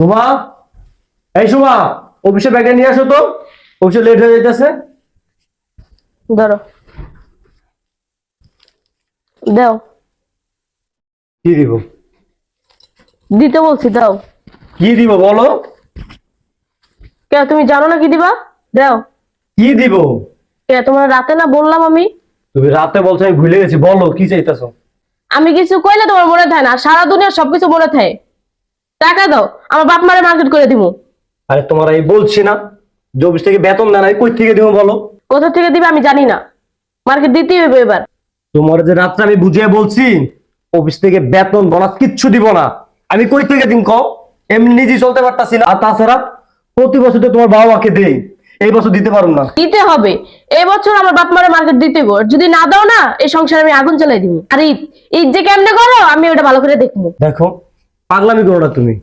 সুমা, এই সুমা, অফিসে ব্যাগে নিয়ে আসো তো, অফিসে লেট হয়ে যাইতেছে। ধরো, দাও। কি দিব? দিতে বলছি, দাও। কি দিব বলো? কে, তুমি জানো না কি দিবা? দাও। কি দিব? কে, তোমার রাতে না বললাম আমি? তুমি রাতে বলছো, আমি ভুলে গেছি। বলো কি চাইতেছো? আমি কিছু কইলে তোমার মনে থাকে না, সারা দুনিয়া সবকিছু মনে থাকে। টাকা দাও, আমার বাপ মারে মার্কেট করে দিব। আরে তোমার এই বলছি না যে অফিস থেকে বেতন দেয় না, কই থেকে দিব বলো? কোথা থেকে দিবে আমি জানি না, মার্কেট দিতেই হবে এবার। তোমার যে রাত্রে আমি বুঝিয়ে বলছি অফিস থেকে বেতন বোনাস কিচ্ছু দিব না, আমি কই থেকে দিন কও? এমনি নিজেই চলতে পারতাছি না। আর তাছাড়া প্রতি বছর তো তোমার বাবা মাকে দেই, এই বছর দিতে পারুম না। দিতে হবে, এই বছর আমার বাপ মারে মার্কেট দিতে হবে। আর যদি না দাও না, এই সংসারে আমি আগুন জ্বালাই দিব। আর ঈদ ঈদ যে কেমনে করো আমি ওটা ভালো করে দেখবো। দেখো, পাগলামি করো না তুমি।